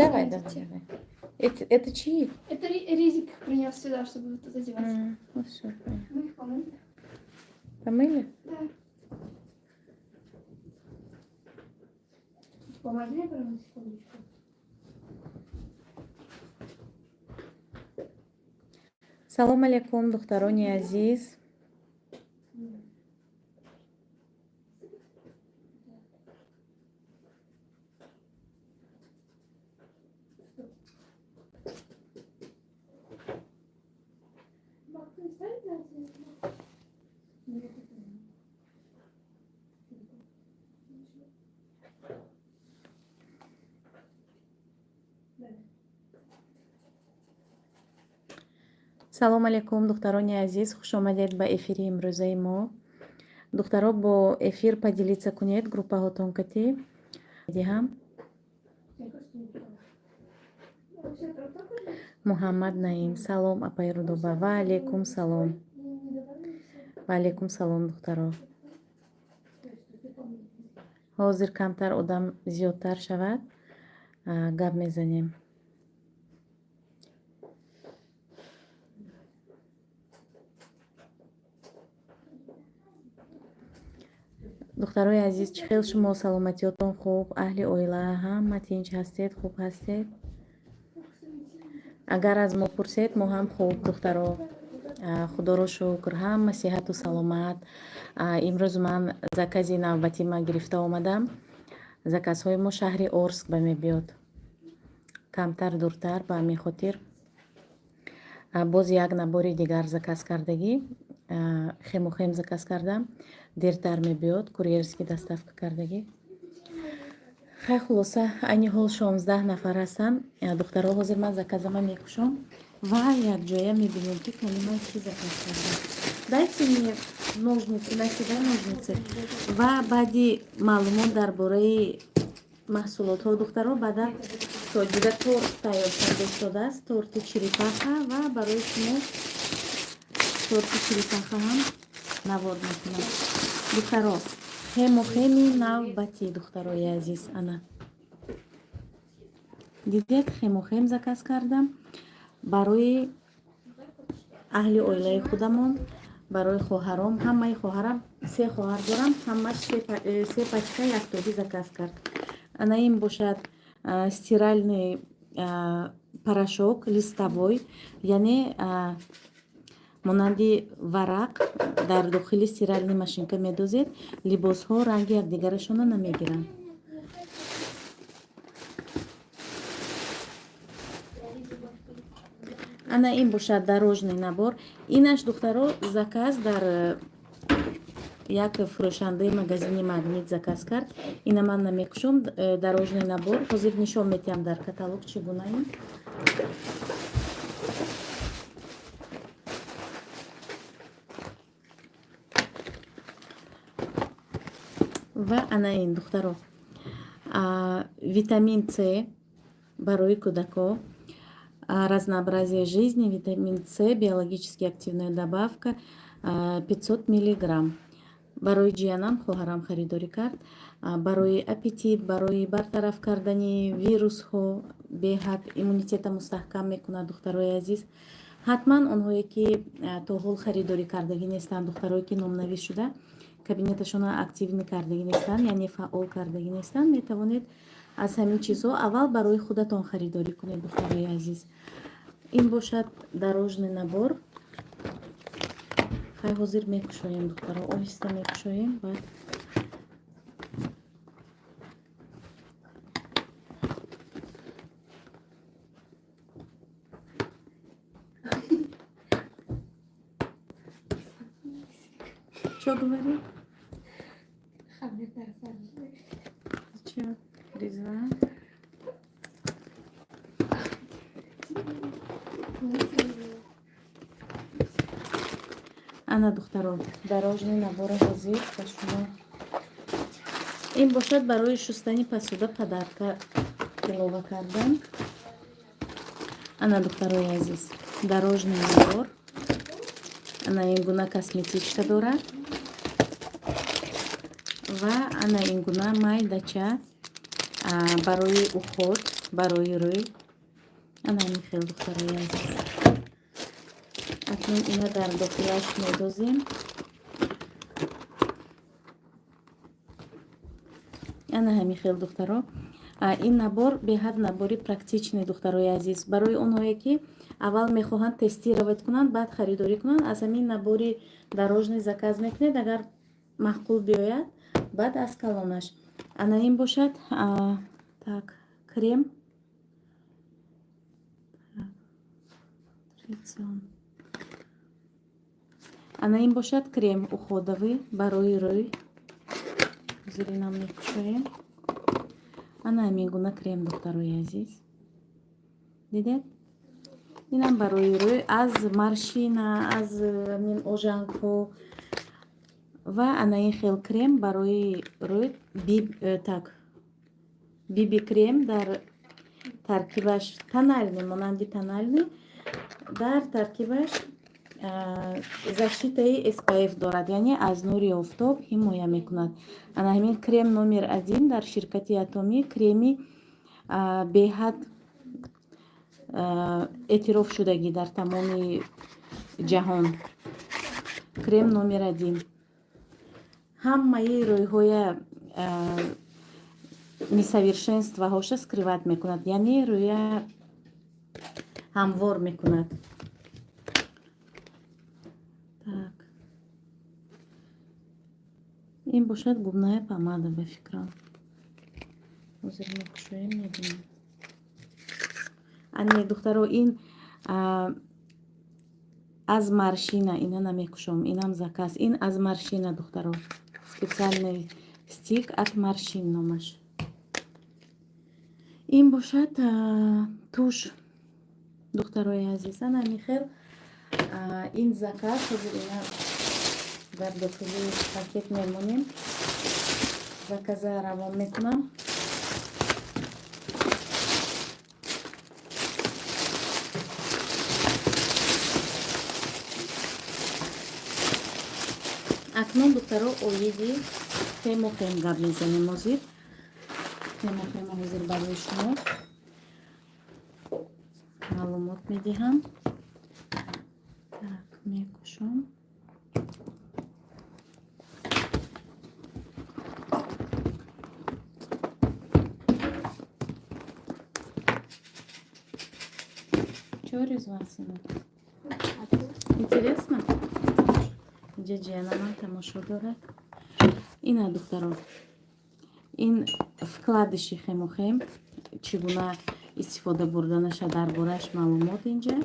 Давай, давай. Это чьи? Это Ризик принес сюда, чтобы тут одевать. Ну все, понятно. Мы их помыли. Помыли? Да. Помогли прямо секундочку. Салом алейкум, духтарони азиз. салом алейкум, духтарони азиз. Хуш омадед ба эфири имрӯзаи мо. духтаро бо эфир поделиться кунед группаҳотон кати диҳам. муҳаммад наим. салом апаи рудоба. Ва алейкум салом. Ва алейкум салом духтаро. ҳозир камтар одам зиёдтар шавад, гап мезанем. духтарои азиз, чӣ хел шумо? саломатиётон хуб? аҳли оила ҳама тинч ҳастед? хуб ҳастед? агар аз мо пурсед, мо ҳам хуб духтаро. худоро шукр, ҳама сиҳату саломат. имрӯз ман закази навбатӣ ма гирифта омадам. заказҳои мо шаҳри Орск ба мебиёд, камтар дуртар. ба ҳамин хотир боз як набори дигар заказ кардагӣ, хемухем заказ кардам. дертар мебиёд, курьерский доставка кардагӣ. хай хулоса, айни ҳол 16 нафар ҳастанд. духтаро ҳозир ман заказама мекушам ва якҷоя мебинем ки калимаи чӣ заказ кардам. дайте мне ножницы, насидай ножницы ва баъди маълумот дар бораи маҳсулотҳо. духтаро баъда соҷида торт тайёр карда истодааст, торти черепаха, ва барои шумо торти черепаха ҳам навод мекунам. духтаро, хемухеми навбатӣ, духтарои азиз, ана дидед, хемухем заказ кардам барои аҳли оилаи худамон, барои хоҳаром. ҳамаи хоҳарам, 3 хоҳар дорам, ҳамаш 3 пачка яктоби заказ кард. ана ин бошад стиральный порошок листовой, яъне монанди варақ дар дохили стиральни машинка медозед, либосҳо ранги якдигарашона намегиранд. ана ин бошад дорожный набор. инаш духтаро заказ дар як фурӯшандаи магазини магнит заказ кард. ина ман намекушам дорожный набор. ҳозир нишон медиҳам дар каталог чӣ гуна ин. ва ана ин духтаро витамин С барои кӯдако, разнообразие жизни, витамин С, биологически активная добавка, 500 миллиграмм. барои ҷиянам хоҳарам харидорӣ кард. барои аппетит, барои бартараф кардани вирусҳо, беҳад иммунитета мустаҳкам мекунад. духтарои азиз, ҳатман онҳое ки то ҳол харидорӣ кардагӣ нестанд, духтарое ки номнавис шуда кабинеташона активӣ кардагӣ нестанд, яъне фаъол кардагӣ нестанд, метавонед аз ҳамин чизҳо аввал барои худатон харидорӣ кунед. духтарои азиз, ин бошад дорожный набор. хай ҳозир мекушоем духтаро, оҳиста мекушоем. баъд чё говори? Чё? Резва? ана духтаро, дорожный набори ҳозир ба шумо. ин бошад барои шустани посуда, падарка илова кардан. ана духтарои азиз, дорожный набор. ана ин гуна косметичка дорад ва ана ин гуна майдача барои уход, барои рӯй. Ана ин хел духтарои азиз. Акнун ина дар дохилаш медозем. ана ҳамин хел духтаро. ин набор беҳад набори практичный духтарои азиз. Барои онҳое ки аввал мехоҳанд тестировать кунанд, баъд харидорӣ кунанд, аз ҳамин набори дорожный заказ мекунед. Агар маъқул биёяд, баъд аз калонаш. Ана ин бошад так крем. Ана ин бошад крем уходовый барои рӯй. Зиринам мекушоем. ана ҳамин гуна крем духтарои азиз. Дидед? инам барои рӯй аз маршина, аз мин ожангҳо ва ана ин хел крем барои рӯй. биби крем дар таркибаш тональный, монанди тональный. Дар таркибаш защитаи SPF дорад, яъне аз нури офтоб ҳимоя мекунад. ана ҳамин крем номер 1 дар ширкати Atomy креми беҳад эътироф шудагӣ дар тамоми ҷаҳон. Крем номер 1 ҳамаи рӯйҳоя несовершенстваҳоша скрыват мекунад, яъне рӯя ҳамвор мекунад. Так. ин бошад губная помада ба фикрам. ҳозир мекушоем мебинем. ане духтаро ин аз маршина, ина намекушом, инам заказ. Ин аз маршина духтаро. Специальный стик от маршин номаш. ин бошад туш духтарои азиз. ана михел ин заказ. ҳозир ина дар дохили пакет мемонем. заказа равон мекунам. акнун духтаро оиди хемо хем гап мезанем. ҳозир хемо хемо ҳозир барои шумо маълумот медиҳам. так мекушам. Чё резать, сынок? Интересно? ҷаҷиана ман тамошо дорад. ина духтаро ин вкладиши хемохем чӣ гуна истифода бурданаша дар борааш маълумот инҷа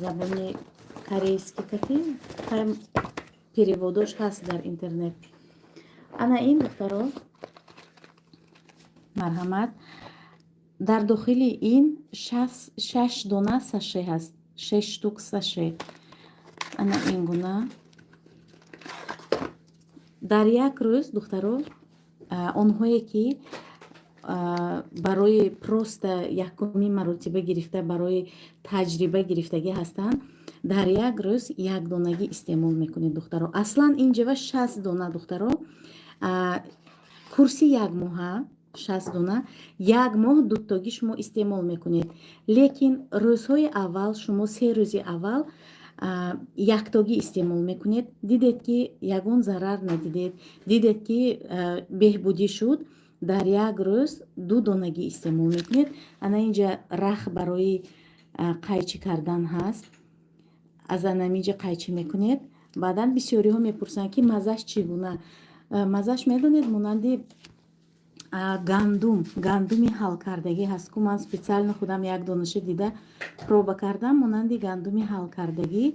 забони корейски кати хем переводош ҳаст дар интернет. ана ин духтаро марҳамат дар дохили ин 6 дона саше ҳаст. 6 штук саше. ана ин гуна дар як рӯз духтаро онҳое ки барои просто якумин маротиба гирифта барои таҷриба гирифтагӣ ҳастанд, дар як рӯз як донагӣ истеъмол мекунед духтаро. аслан инҷава 60 дона духтаро. курси як моҳа 60 дона як моҳ дутоги шумо истеъмол мекунед. лекин рӯзҳои аввал шумо 3 рӯзи аввал яктоги истеъмол мекунед. дидед ки ягон зарар надидед, дидед ки беҳбудӣ шуд, дар як рӯз 2 донагӣ истеъмол мекунед. ана инҷа рах барои қайчӣ кардан ҳаст. аз анамиҷа қайчӣ мекунед. баъдан бисёриҳо мепурсанд ки маззаш чӣ гуна. маззаш медонед монанди гандуми ҳал кардагӣ ҳаст ку ман специально худам як донаша дида проба кардам. монанди гандуми ҳал кардагӣ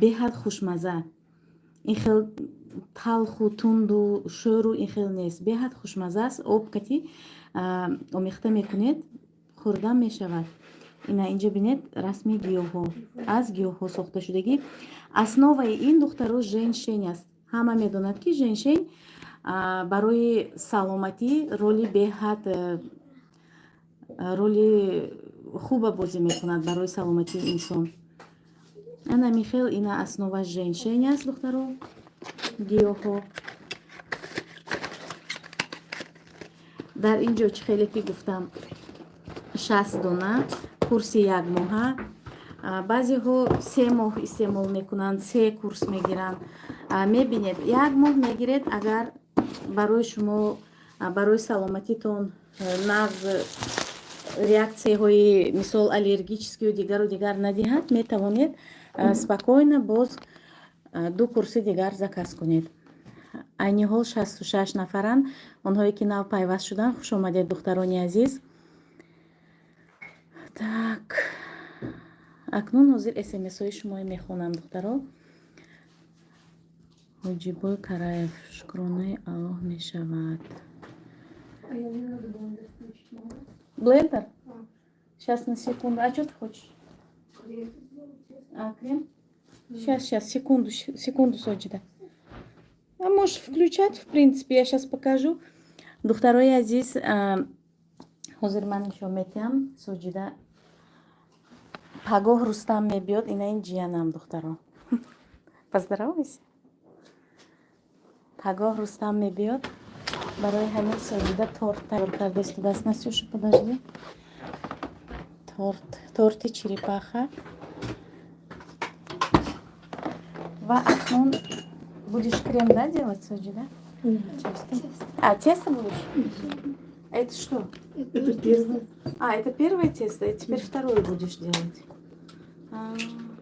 беҳад хушмазза. ин хел талху тунду шӯру ин хел нест. беҳад хушмазза аст. об кати омехта мекунед, хӯрдан мешавад. ина инҷа бинед расми гиёҳҳо аз гиёҳҳо сохта шудагӣ. основаи ин духтаро женшень аст. ҳама медонад ки женшень барои саломатӣ роли беҳад роли хуба бозӣ мекунад барои саломатии инсон. ана михел ина основа женшень аст духтаро гиёҳҳо. дар ин ҷо чӣ хеле ки гуфтам 60 дона курси як моҳа. баъзеҳо 3 моҳ истеъмол мекунанд, 3 курс мегиранд. мебинед як моҳ мегиред, агар барои шумо барои саломатитон нағз реаксияҳои мисол аллергическию дигар надиҳад, метавонед спокойно боз 2 курси дигар заказ кунед. айни ҳол 66 нафаранд, онҳое ки нав пайваст шуданд. хуш омадед духтарони азиз. так акнун ҳозир смсҳои шуморо мехонам духтаро. ҳоҷибой караев: шукронаи аллоҳ мешавад. А я не надо блендер включить, могу? Блендер? Сейчас на секунду. А что ты хочешь? Крем. Крем? Сейчас, секунду, Соджида. А можешь включать, в принципе, я сейчас покажу. Духтарои азиз, ҳозир ман нишон метиҳам. Соҷида пагоҳ Рустам мебиёд. Ина ин ҷиянам духтаро. Поздоровайся. Пагоҳ Рустам мебиёд. Барои ҳамин Соҷида торт тайёр карда истодааст. Настюша, подожди. Торти черепаха. Ва акнун будешь крем, да, делать, Соҷида? Тесто будешь? Это что? Это первое. Это первое тесто, и теперь второе будешь делать.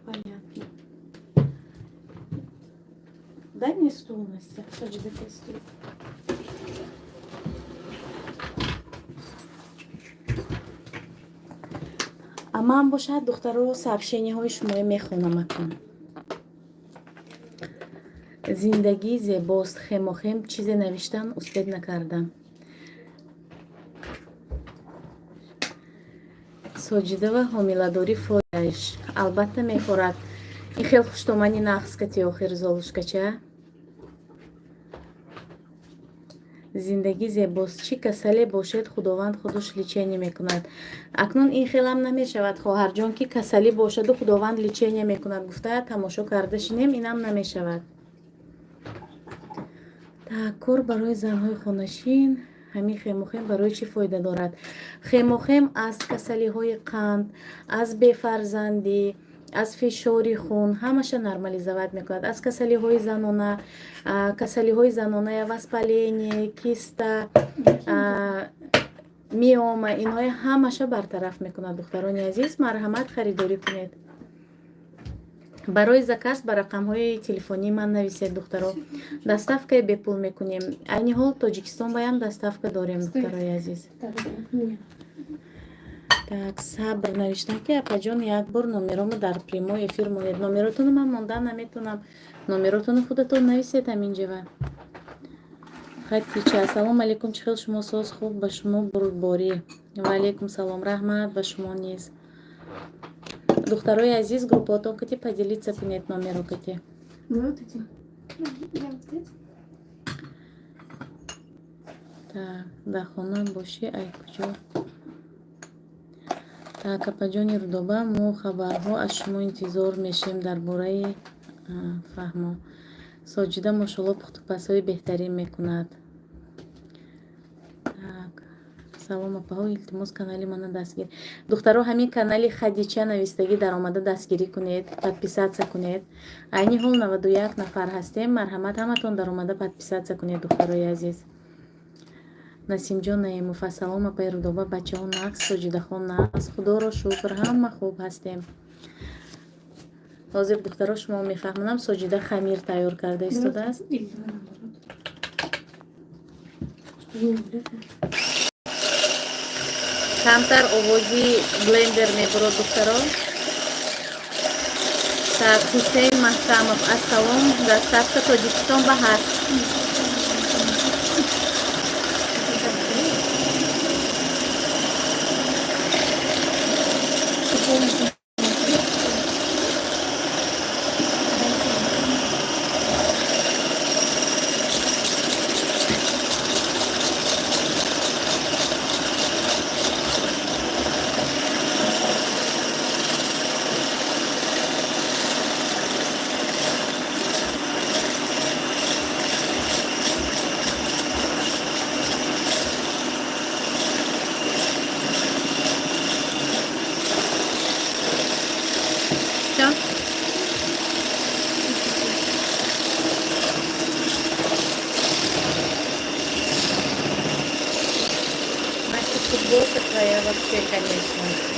Понятно. Дай мне стул, Настя. Соҷида, дай стул. ман бошад духтаро сообщениҳои шуморо мехонам акнун. зиндагӣ зебост, хемохем чизе навиштан устед накардам. Соҷидова ҳомиладорӣ фоидааш албатта мехӯрад. ин хел хуштомани нағз кати охир золушкача. зиндагӣ зебост, чӣ касале бошед худованд худаш лечение мекунад. акнун ин хелам намешавад. хоҳарҷон ки касалӣ бошаду худованд лечение мекунад гуфтая тамошо карда шинем, инам намешавад. так кор барои занҳои хонашин. ҳамин хемохем барои чӣ фоида дорад? хемохем аз касалиҳои қанд, аз бефарзандӣ, аз фишори хун ҳамаша нормализовать мекунад. аз касалиҳои заноная, воспаление, киста, миома, инҳои ҳамаша бартараф мекунад. духтарони азиз, марҳамат, харидорӣ кунед. барои заказ ба рақамҳои телефонии ман нависед духтаро. доставкаи бепул мекунем. айни ҳол Тоҷикистон ба ям доставка дорем духтарои азиз. так сабр навиштам ки апаҷон як бор номеромо дар прямой эфир монед. номеротону ман мондан наметонам. номеротону худатон нависед ҳаминҷава. хаттича: ассалому алайкум, чӣ хел шумо? соз хуб, ба шумо бурудборӣ. ва алайкум салом, раҳмат ба шумо низ. духтарои азиз, группаотон кати поделиться кунед номеро кати. Вот эти. так дар хона бошӣ ай куҷо. так апаҷони Рудоба, мо хабарҳо аз шумо интизор мешем дар бораи фаҳмо. Соҷида мошалло пухтупазҳои беҳтарин мекунад. так салом апаҳо, илтимос канали мана дастгир. духтаро ҳамин канали Хадича навистагӣ дар омада дастгирӣ кунед, подписатсия кунед. айни ҳол 91 нафар ҳастем. марҳамат, ҳаматон дар омада подписатсия кунед духтарои азиз. Насимҷон Наимов: ассалом апаи Рудоба, бачаҳо нағз, Соҷидахон нағз, худоро шукр, ҳама хуб ҳастем. ҳозир духтаро шумо мефаҳмонам, Соҷида хамир тайёр карда истодааст. камтар овози блендер мебурад духтаро. так Ҳусейн Маҳкамов: ассалом, доставка Тоҷикистон ба ҳаст.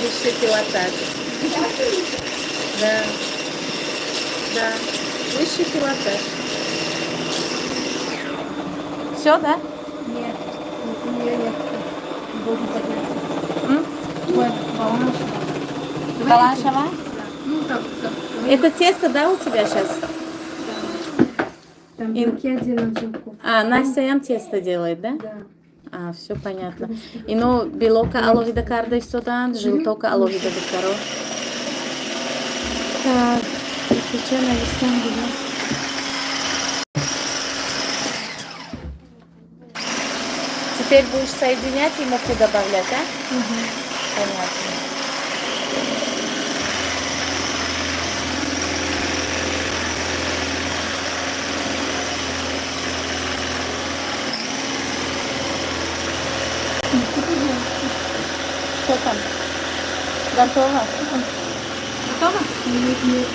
Вышите вот так. Да. Да. Вышите вот так. Все, да? Нет. У нее нет. Должен подняться. М? Ой, баланшева. Баланшева? Ну, как. Это тесто, да, у тебя сейчас? Там И- белки отдельно целку. Настя ям тесто делает, да? Да. Все понятно. Ино белока алоҳида карда истоданд, жилтока алоҳида духтаро. Так, пече навистам дига. Теперь будешь соединять и муку добавлять, а? Понятно. Что там? Готово? Готово? Нет.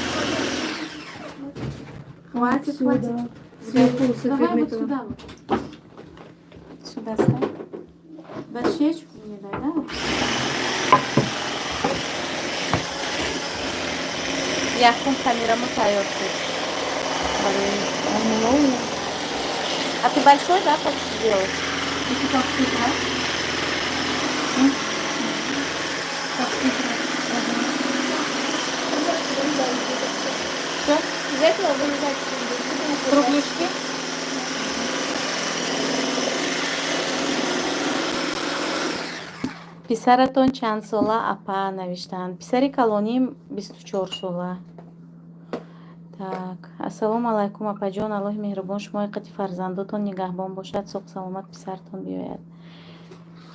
Хватит, Сюда. хватит. Сверху Давай вот соферметово. сюда вот. Сюда ставь. Дощечку мне дай, да? Яхун камераму тайор куд. А ты большой, да, хочешь сделать? Это как цифра? Как цифра. Что? Из этого вырезать Кругляшки? Писаратон чанд сола? Апа навиштанд. Писари калоним 24 сола. Так, ассалому алайкум апаҷон, аллоҳи меҳрубон шумои қати фарзандотон нигаҳбон бошад, соҳ саломат писартон биёяд.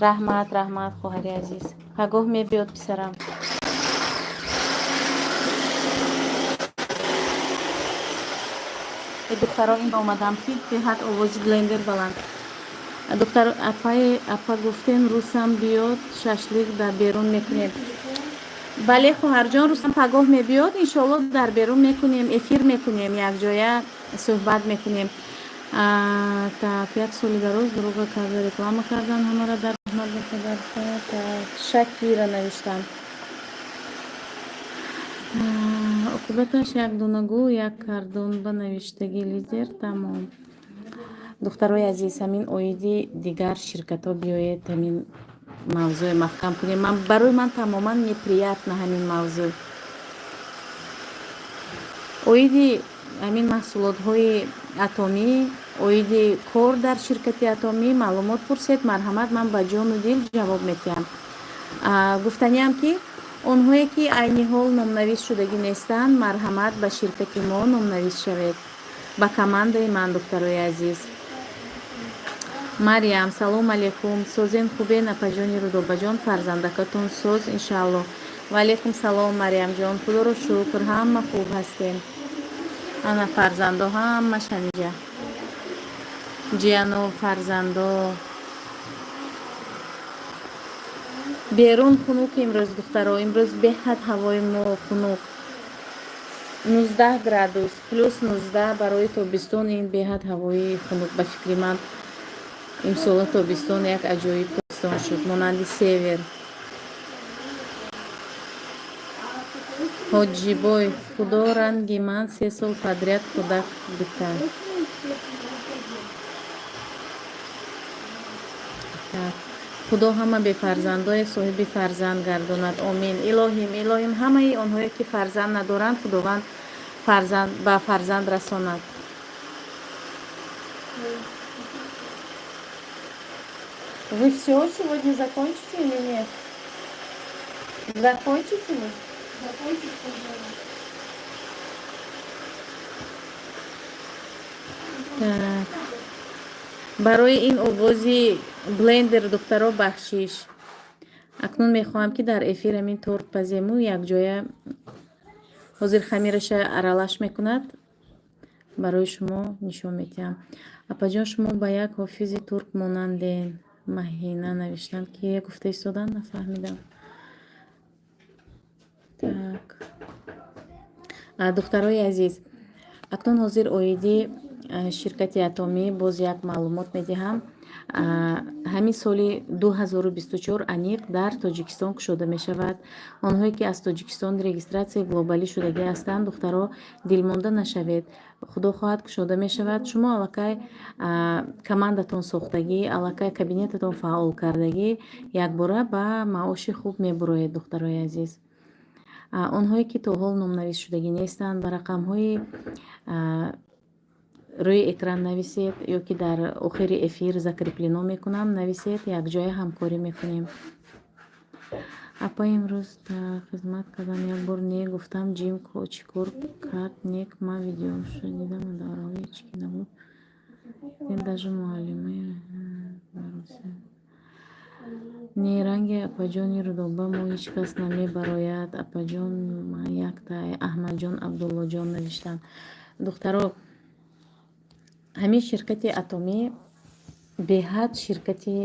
Раҳмат, раҳмат хоҳари азиз. Пагоҳ мебиёд писарам. духтаро ин омадам ки деҳад овози блендер баланд. Духтар апа гуфтен рӯсам биёд шашлик дар берун мекунем. бале хоҳарҷон, рӯсам пагоҳ мебиёд, иншоалло дар берун мекунем, эфир мекунем, якҷоя суҳбат мекунем. Так, як соли дароз дурӯға карда реклама кардан ҳамаро дар хизмат беқадар. Так, Шакира навиштам. оқибаташ як дона гул, як кардон ба навиштаги лидер. Тамом. духтарои азиз, ҳамин оиди дигар ширкатҳо биёед ҳамин мавзӯи маҳкам кунем. Барои ман тамоман неприятна ҳамин мавзӯъ. оиди ҳамин маҳсулотҳои атомӣ, оиди кор дар ширкати атомӣ маълумот пурсед, марҳамат, ман ба ҷону дил ҷавоб медиҳам. гуфтаниам ки онҳое ки айни ҳол номнавис шудагӣ нестанд, марҳамат, ба ширкати мо номнавис шавед, ба командаи ман, духтарои азиз. Мариям, салому алейкум. Созен хубен апаҷони Рудобаҷон, фарзандакатон соз иншаалло. Ва алейкум салом Мариямҷон, худоро шукр, ҳама хуб ҳастем. ана фарзандо ҳама шаниҷа. ҷияну фарзандо. берун хунук имрӯз духтаро, имрӯз беҳад ҳавои мо хунук. 19 градус, плюс 19 барои тобистон, ин беҳад ҳавои хунук. Ба фикри ман имсола тобистон як аҷоиб тобистон шуд, монанди север. ҳоҷибой, худо ранги ман 3 сол подряд кӯдак бита. худо ҳама бефарзандои соҳиби фарзанд гардонад. Омин. Илоҳим ҳамаи онҳое ки фарзанд надоранд, худованд ба фарзанд расонад. Вы все сегодня закончите или нет? Закончите вы? Закончить, пожалуйста. Так. барои ин овози блендер духтаро бахшиш. акнун мехоҳам ки дар эфир ҳамин торт пазему якҷоя ҳозир хамираша аралаш мекунад, барои шумо нишон медиҳам. апаҷон, шумо ба як ҳофизи турк монанден. Маҳина навиштанд ки гуфта истоданд, нафаҳмидам. Так. духтарои азиз, акнун ҳозир оиди ширкати атомӣ боз як маълумот медиҳам. ҳамин соли 2024 аниқ дар тоҷикистон кушода мешавад. онҳое ки аз тоҷикистон регистратсияи глобалӣ шудагӣ ҳастанд, духтаро дилмонда нашавед, худо хоҳад кушода мешавад. шумо аллакай командатон сохтагӣ, аллакай кабинетатон фаъол кардагӣ якбора ба маоши хуб мебуроед. духтарои азиз, онҳое ки то ҳол номнавис шудагӣ нестанд, ба рақамҳои рӯи экран нависед ё ки дар охири эфир закреплено мекунам, нависед, якҷоя ҳамкорӣ мекунем. апа имрӯз хизмат кардам, як бор не гуфтам ҷим чӣ кор кард нек ма видеоашо дидам дар ҳоли ҳеч ки набуд дин даже муаллимаи не ранги апаҷони рудоба мо ҳеч кас намебарояд. апаҷон якта аҳмадҷон абдуллоҷон навиштанд. духтаро, ҳамин ширкати атомӣ беҳад ширкати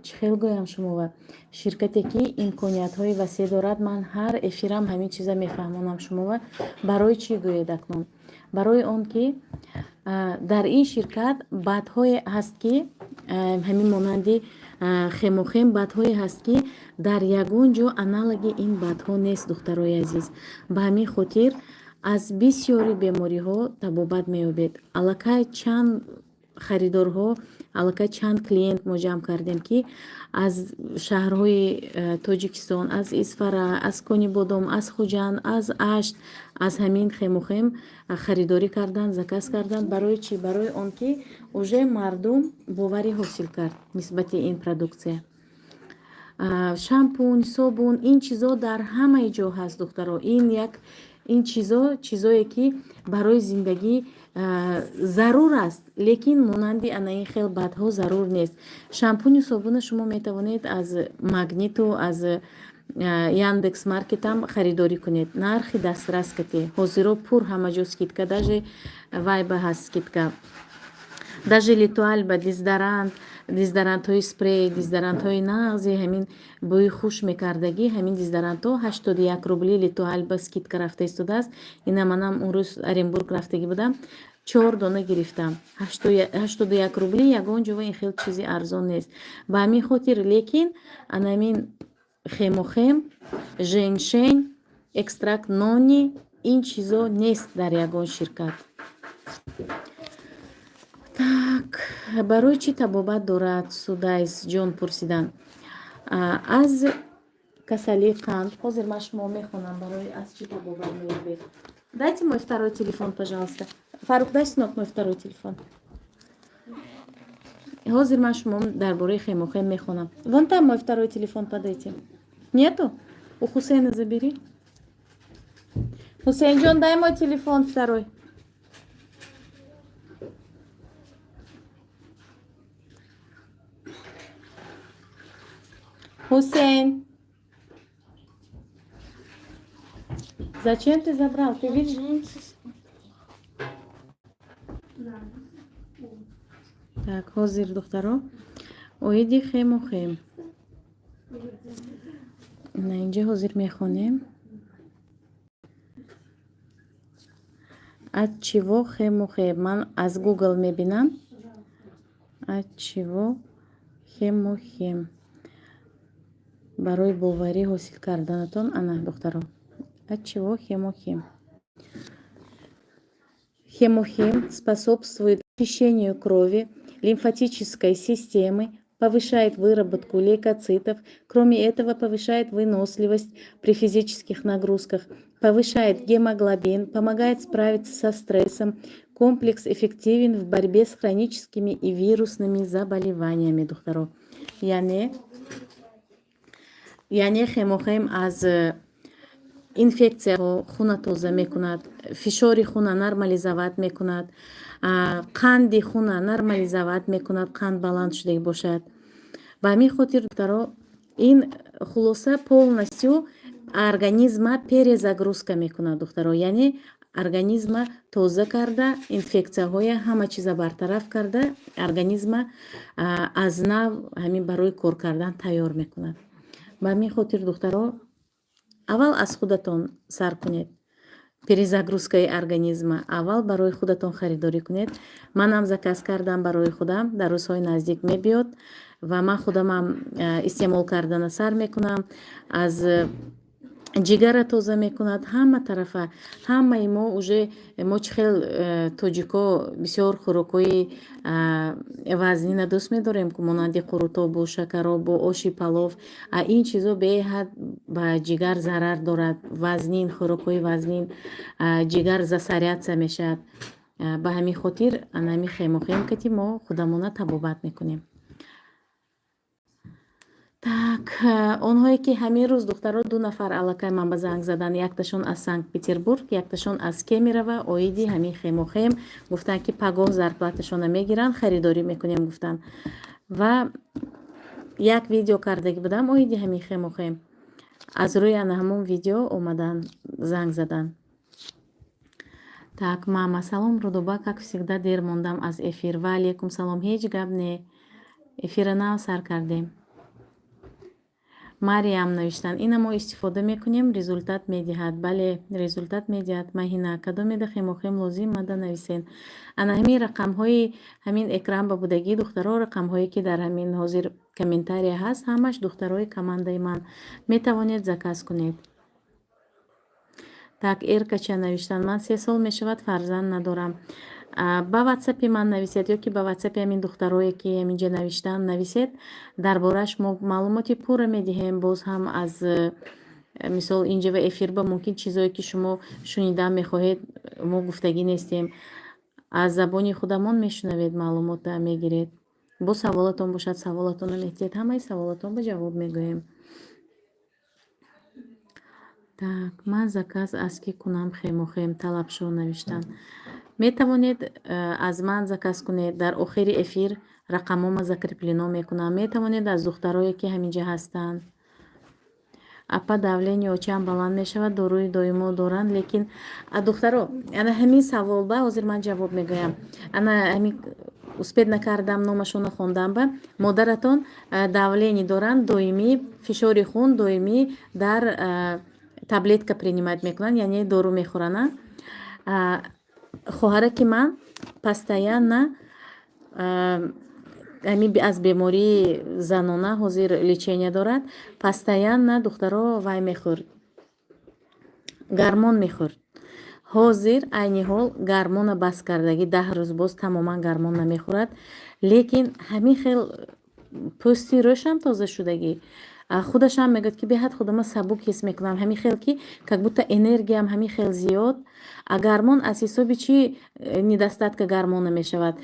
чӣ хел гӯям шумова, ширкате ки имкониятҳои васеъ дорад. ман ҳар эфирам ҳамин чиза мефаҳмонам шумова. барои чӣ гӯед акнун? барои он ки дар ин ширкат бадҳое ҳаст ки ҳамин монанди хемохем бадҳое ҳаст ки дар ягон ҷо аналоги ин бадҳо нест. духтарои азиз, ба ҳамин хотир аз бисёри бемориҳо табобат меёбед. аллакай чанд харидорҳо, аллакай чанд клиент мо ҷамъ кардем ки аз шаҳрҳои тоҷикистон, аз Исфара, аз Конибодом, аз Хуҷанд, аз Ашт, аз ҳамин хемохем харидорӣ карданд, заказ карданд. барои чӣ? барои он ки уже мардум боварӣ ҳосил кард нисбати ин продуксия. шампунь, собун, ин чизо дар ҳамаи ҷо ҳаст. духтаро, ин чизое ки барои зиндагӣ зарур аст, лекин монанди анаин хел бадҳо зарур нест. шампуню собуна шумо метавонед аз магниту, аз яндекс маркетам харидорӣ кунед. нархи дастрас кате ҳозиро пур ҳама ҷо скидка, даже вайба ҳаст скидка, даже литуальба, дезодорантҳои спрей, дезодорантҳои нағзи ҳамин бӯи хуш мекардагӣ, ҳамин дезодорантҳо 81 рубли литуальба скидка рафта истодааст. ина манам он рӯз Оренбург рафтагӣ будам, 4 дона гирифтам. 81 рубли ягон ҷо ин хел чизи арзон нест. ба ҳамин хотир лекин анамин хемохем, женшень, экстракт нони, ин чизо нест дар ягон ширкат. так барои чӣ табобат дорад? Судайс ҷон пурсиданд. аз касали қанд. ҳозир ман шумо мехонам барои аз чӣ табобат меёбед. дайте мой второй телефон, пожалуйста. Фарух, дай сынок мой второй телефон. ҳозир ман шумо дар бораи хемохем мехонам. вон там мой второй телефон подайте. Нету? У Хусейна забери. Хусейнҷон, дай мой телефон второй. Хусейн, зачем ты забрал? Ты видишь? так, ҳозир духтаро оиди хемохем. на инҷа ҳозир мехонем. от чего хемохем? ман аз Google мебинам. от чего хемохем? барои боварӣ ҳосил карданатон. ана духтаро, от чего хемохем? Хемохем способствует очищению крови, лимфатической системы, повышает выработку лейкоцитов. Кроме этого, повышает выносливость при физических нагрузках, повышает гемоглобин, помогает справиться со стрессом. Комплекс эффективен в борьбе с хроническими и вирусными заболеваниями. духтаро, яъне хемохем аз инфексияҳо хуна тоза мекунад, фишори хуна нормализоват мекунад, қанди хуна нормализоват мекунад, қанд баланд шудагӣ бошад. ба ҳамин хотир духтаро, ин хулоса полностью организма перезагрузка мекунад. духтаро, яъне организма тоза карда, инфексияҳоя ҳама чиза бартараф карда, организма аз нав ҳамин барои кор кардан тайёр мекунад. ба ҳамин хотир духтаро, аввал аз худатон сар кунед. перезагрузкаи организма. Аввал барои худатон харидорӣ кунед. Манам заказ кардам барои худам, дар рӯзҳои наздик мебиёд ва ман худамам истеъмол кардана сар мекунам. Аз ҷигара тоза мекунад, ҳама тарафа. Ҳамаи мо уже мо чӣ хел тоҷико бисёр хӯрокҳои вазнина дӯст медорем, ки монанди қурутобу шакаробу оши палов. Ин чизо беҳад ба ҷигар зарар дорад. Вазнин, хӯрокҳои вазнин, ҷигар засорятся мешавад. Ба ҳамин хотир анами хемохем ки мо худамона табобат мекунем. Так, онҳое ки ҳамин рӯз духтаро 2 нафар аллакай манба занг задан, якташон аз Санкт-Петербург, якташон аз Кемерово, оиди ҳамин хемохем, гуфтанд ки пагоҳ зарплаташона мегиранд, харидорӣ мекунем гуфтанд. Ва як видео кардаги будам оиди ҳамин хемохем. Аз рӯи ана ҳамон видео омадан занг задан. Так, мама, салом Рудуба, как всегда дер мондам аз эфир. Ва алейкум салом, ҳеҷ гап не. Эфира нав сар кардем. Мариам навиштанд, ина мо истифода мекунем, результат медиҳад. Бале, результат медиҳад. Маҳина, кадомеда хемохем лозим мада нависен. Ана ҳамин рақамҳои ҳамин экран ба будагии духтаро, рақамҳое ки дар ҳамин ҳозир комментария ҳаст, ҳамаш духтарои командаи ман. Метавонед заказ кунед. Так, Эркача навиштанд, ман 3 сол мешавад, фарзанд надорам. Ба ватсапи ман нависед ё ки ба ватсапи ҳамин духтарое ки ҳаминҷа навиштанд нависед. Дар бораш мо маълумоти пурра медиҳем. Боз ҳам аз мисол инҷа ва эфирба мумкин чизое ки шумо шунидан мехоҳед, мо гуфтагӣ нестем. Аз забони худамон мешунавед, маълумота мегиред. Бо саволатон бошад, саволатонро метиҳед, ҳамаи саволатон ба ҷавоб мегӯем. Так, ман заказ аз ки кунам хемохем, талабшо навиштанд. Метавонед аз ман заказ кунед. Дар охири эфир рақамома закреплено мекунам. Метавонед аз духтарое ки ҳаминҷа ҳастанд. Апа давление очам баланд мешавад, доруи доимо доранд, лекин духтаро, ана ҳамин саволба ҳозир ман ҷавоб мегӯям. Ана ҳамин успед накардам, номашона хондам ба. Модаратон давление доранд, доимӣ фишори хун доимӣ дар таблетка принимать мекунанд, яъне дору мехӯранд. Хоҳараки ман постоянно аз бемории занона ҳозир лечения дорад. Постоянно духтаро вай мехӯрд, гармон мехӯрд. Ҳозир айни ҳол гармона бас кардагӣ 10 рӯз боз тамоман гармон намехӯрад, лекин ҳамин хел пӯсти рӯшам тоза шудагӣ. Худашам мегӯяд ки беҳад худама сабук ҳис мекунам, ҳамин хел ки как будто энергиям ҳамин хел зиёд. Гармон аз ҳисоби чӣ недостатка гармона мешавад?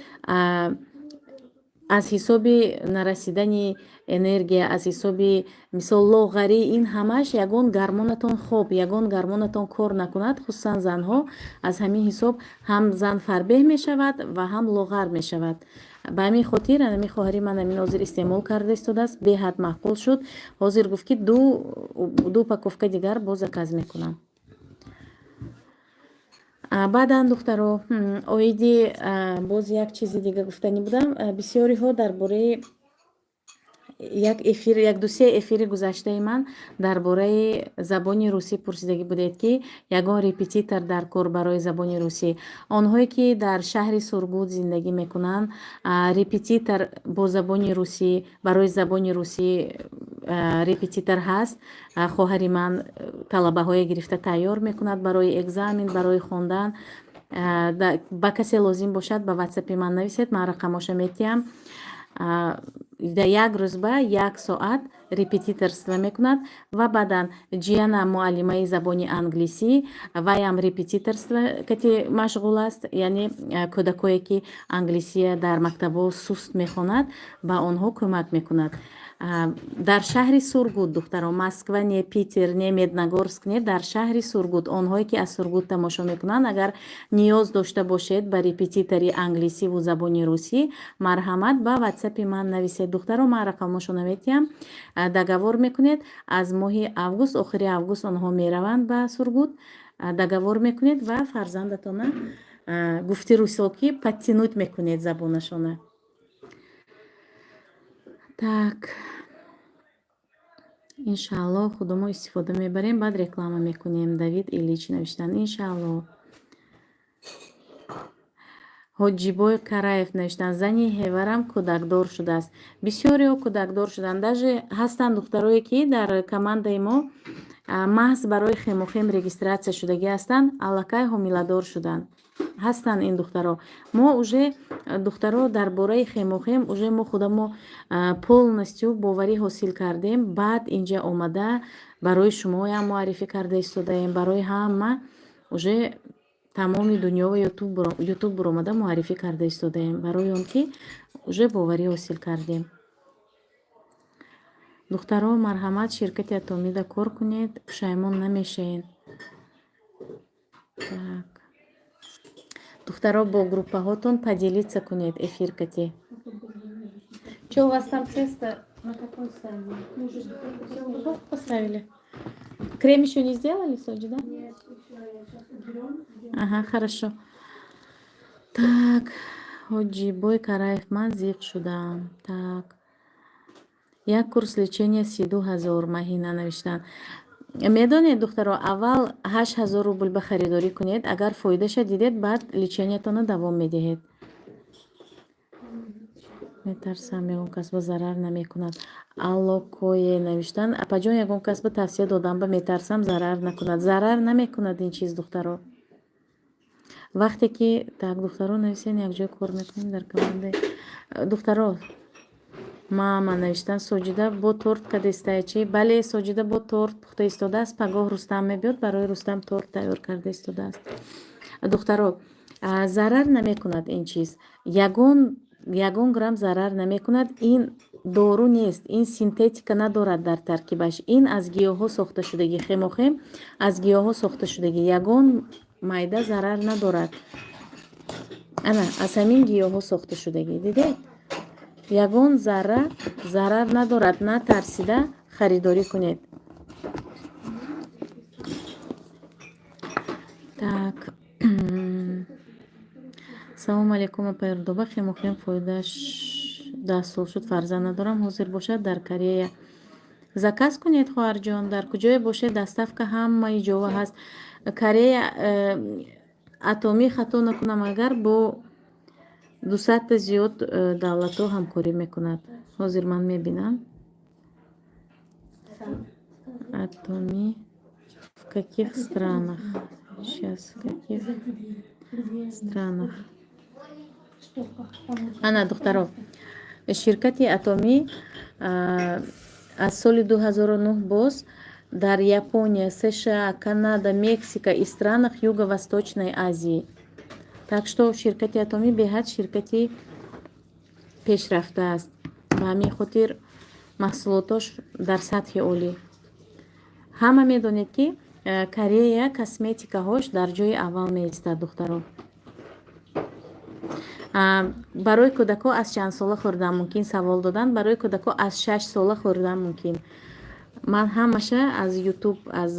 Аз ҳисоби нарасидани энергия, аз ҳисоби мисол лоғарӣ, ин ҳамаш ягон гармонатон хоб, ягон гармонатон кор накунад, хусусан занҳо. Аз ҳамин ҳисоб ҳам зан фарбеҳ мешавад ва ҳам лоғар мешавад. Ба ҳамин хотир ҳамин хоҳари ман ҳамин ҳозир истеъмол карда истодааст, беҳад маъқул шуд. Ҳозир гуфт ки ду паковка дигар боз заказ мекунам. Баъдан духтаро, оиди боз як чизи дига гуфтанӣ будам. Бисёриҳо дар бораи як дусе эфири гузаштаи ман дар бораи забони русӣ пурсидагӣ будед ки ягон репетитор дар кор барои забони русӣ. Онҳое ки дар шаҳри Сургут зиндагӣ мекунанд, репетитор бо забони русӣ, барои забони русӣ репетитор ҳаст. Хоҳари ман талабаҳое гирифта тайёр мекунад барои экзамен, барои хондан. Ба касе лозим бошад ба ватсапи ман нависед, ман рақамоша метиҳам. Як рӯзба 1 соат репетиторство мекунад ва баъдан ҷияна муаллимаи забони англисӣ ваям репетиторство кати машғул аст, яъне кӯдакое ки англисия дар мактабо суст мехонад, ба онҳо кӯмак мекунад. Дар шаҳри Сургут духтаро, Москва не, Питер не, Медногорск не, дар шаҳри Сургут, онҳое ки аз Сургут тамошо мекунанд, агар ниёз дошта бошед ба репетитори англисиву забони русӣ, марҳамат ба ватсапи ман нависед. Духтаро, ман рақамошона метиҳам, договор мекунед. Аз моҳи август, охири август онҳо мераванд ба Сургут, договор мекунед ва фарзандатона гуфти русоки подтянуть мекунед забонашона. Так, иншалло худомо истифода мебарем, баъд реклама мекунем. Давид Ильич навиштан. Иншалло. ҳоҷибой Караев навиштанд: зани ҳеварам кӯдакдор шудааст. Бисёреҳо кӯдакдор шуданд. Даже ҳастанд духтарое, ки дар командаи мо маҳз барои хемохем регистратсия шудагӣ ҳастанд, аллакай ҳомиладор шуданд. Ҳастанд ин духтаро. Мо уже духтаро дар бораи хемохем уже мо худамо полностью боварӣ ҳосил кардем. Баъд инҷа омада барои шумоям муаррифӣ карда истодаем. Барои ҳама уже тамоми дунё ютуб буромада муаррифӣ карда истодаем, барои он ки уже боварӣ ҳосил кардем. Духтаро, марҳамат, ширкати Атомида кор кунед, пушаймон намешавед. Так. Духтаро, бо группаҳотон поделиться кунед эфиркати. Чё у вас там тесто? На какой стадии? Мы уже духовку поставили. Крем еще не сделали, Соджи, да? Нет, еще я сейчас уберем. Ага, хорошо. Так, Ҳоҷибой Караев, ман зиқ шудам. Так. Як курс лечения 32,000 маҳина навиштан. Медонед, духтаро, аввал 8,000 рубл ба харидорӣ кунед. Агар фоидаша дидед, баъд лечениятона давом медиҳед. Метарсам ягон касба зарар намекунад. Аллокое навиштан. Апаҷон, ягон касба тавсия додам ба метарсам зарар накунад. Зарар намекунад ин чиз, духтаро. вақте ки так духтаро нависен якҷоя кор мекунем дар команда. Духтаро, мама навиштан. Соҷида бо торт кадестаячи. Бале, Соҷида бо торт пухта истодааст. Пагоҳ Рустам мебиёд, барои Рустам торт тайёр карда истодааст. Духтаро, зарар намекунад ин чиз. Ягон грамм зарар намекунад. Ин дору нест. Ин синтетика надорад дар таркибаш. Ин аз гиёҳҳо сохта шудагӣ. Хемохем аз гиёҳҳо сохта шудагӣ. Ягон майда зарар надорад. Ана аз ҳамин гиёҳҳо сохта шудагӣ. Дидед? Ягон зарра зарар надорад. Натарсида харидорӣ кунед. Так. Салому алейкум, апа Эрдоба. Хемохем фоидаш 10 сол шуд, фарзанд надорам. Ҳозир бошад дар Корея. Заказ кунед, хоҳарҷон. Дар куҷое бошед, доставка ҳамаи ҷоа ҳаст. Корея, Атомӣ хато накунам, агар бо 200 зиёд давлатҳо ҳамкорӣ мекунад. Ҳозир ман мебинам. Атомӣ в каких странах? Сейчас, в каких странах? Ана, духтаро, ширкати Атомӣ аз соли 2009 боз дар Япония, США, Канада, Мексика и странах Юго-Восточной Азии. Так что ширкати Атомӣ беҳад ширкати пешрафтааст. Ба ҳамин хотир маҳсулотош дар сатҳи олӣ. Ҳама медонед, ки Корея косметикаҳош дар ҷои аввал меистад, духтаро. Барои кӯдако аз чанд сола хӯрдан мумкин савол додан? Барои кӯдако аз 6 сола хӯрдан мумкин. Ман ҳамаша аз ютуб, аз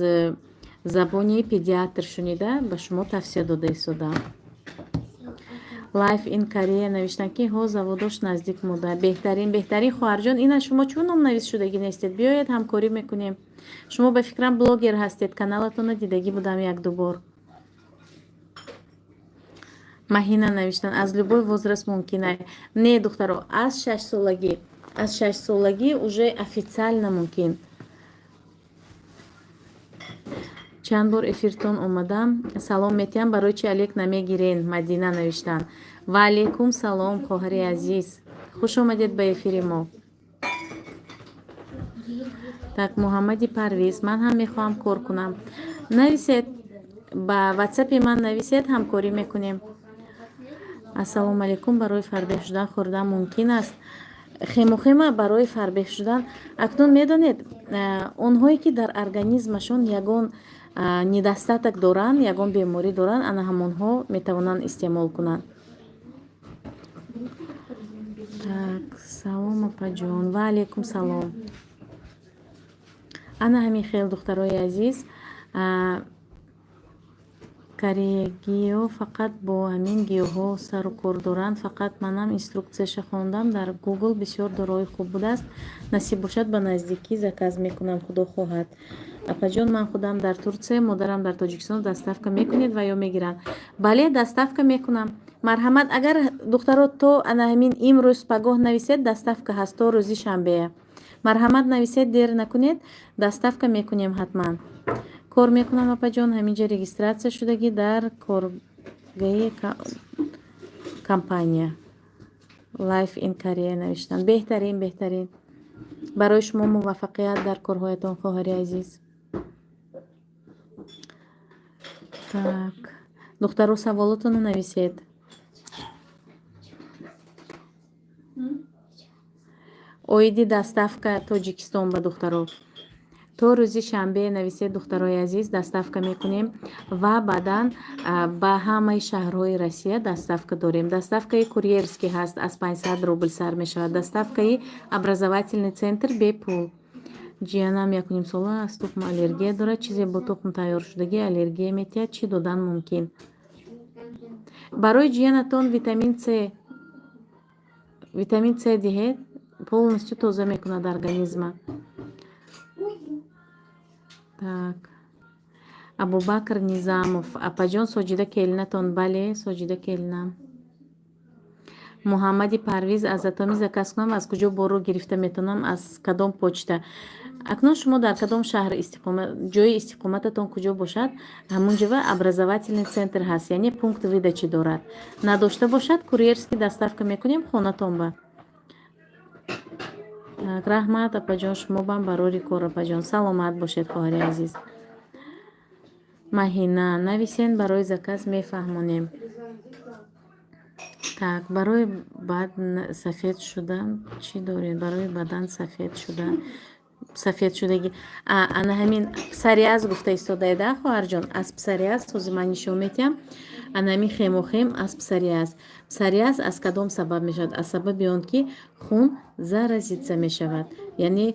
забони педиатр шунида ба шумо тавсия дода истодам. Life in Korea навиштан ки ҳо заводош наздик муда. Беҳтарин хоҳарҷон, ина шумо чӯ номнавис шудагӣ нестед? Биёед ҳамкорӣ мекунем. Шумо ба фикрам блогер ҳастед, каналатона дидагӣ будам як-ду бор. Маҳина навиштан. Аз любой возраст мумкина. Не, духтаро, аз 6 солагӣ уже официально мумкин. Чанд бор эфиртон омадам. Салом метиҳам, барои чи алек намегирен? Мадина навиштан. Ва алейкум салом, хоҳари азиз. Хуш омадед ба эфири мо. Так, Муҳаммади Парвиз, ман ҳам мехоҳам кор кунам. Нависед, ба ватсапи ман нависед, ҳамкорӣ мекунем. Ассалому алейкум, барои фарбеҳ шудан хӯрдан мумкин аст? Хемохема барои фарбеҳ шудан, акнун медонед, онҳое ки дар организмашон ягон недостаток доранд, ягон беморӣ доранд, ана ҳамонҳо метавонанд истеъмол кунанд. Так, салом апаҷон. Ва алейкум салом. Ана ҳамин хел, духтарои азиз. кореягиё фақат бо ҳамин гиёҳҳо сару кор доранд. Фақат манам инструксияша хондам дар Google. Бисёр дорои хуб будааст. Насиб бошад ба наздикӣ заказ мекунам, худо хоҳад. Апаҷон, ман худам дар Турсия, модарам дар Тоҷикистон. Доставка мекунед ва ё мегиранд? Бале, доставка мекунам. Марҳамат, агар духтаро то ана ҳамин имрӯз пагоҳ нависед, доставка ҳаст то рӯзи шанбея. Марҳамат нависед, дер накунед, доставка мекунем ҳатман. Кор мекунам апаҷон, ҳаминҷа регистратсия шудагӣ дар коргаи компания Life in Korea навиштам. Беҳтарин, беҳтарин. Барои шумо муваффақият дар корҳоятон, хоҳари азиз. Так, духтаро саволотонро нависед. Оиди доставка Тоҷикистон ба духтаро. То рӯзи шанбе нависед, духтарои азиз, доставка мекунем ва баъдан ба ҳамаи шаҳрҳои Россия доставка дорем. Доставкаи курьерский ҳаст, аз 500 рубл сар мешавад. Доставкаи образовательный центр бепул. ҷиянам 1,5 сола аз тухм аллергия дорад. Чизе бо тухм тайёршудагӣ аллергия метиҳад, чӣ додан мумкин? Барои ҷиянатон витамин С диҳед, полностью тоза мекунад организма. Так. Абубакр Низамов. Апаҷон, Соҷида келинатон? Бале, Соҷида келинам. Муҳаммади Парвиз, аз Атоми заказ кунам, аз куҷо боро гирифта метавонам, аз кадом почта? Акнун шумо дар кадом шаҳр ҷои истиқомататон куҷо бошад, ҳамунҷава образовательный центр ҳаст, яъне пункт выдачи дорад. Надошта бошад, курьерский доставка мекунем хонатон ба. Раҳмат апаҷон, шумо бам барори кор апаҷон. Саломат бошед хоҳари азиз. Маҳина нависен, барои заказ мефаҳмонем. Так, барои бадан сафед шудан чӣ доред? Барои бадан сафед шудагӣ. Ана ҳамин псориаз гуфта истодаеда хоҳарҷон. Аз псориаз ҳозир ман нишон метиҳам. Ана ҳамин хемохем аз псориаз. Псориаз аз кадом сабаб мешавад? Аз сабаби он ки хун заразитса мешавад. Яъне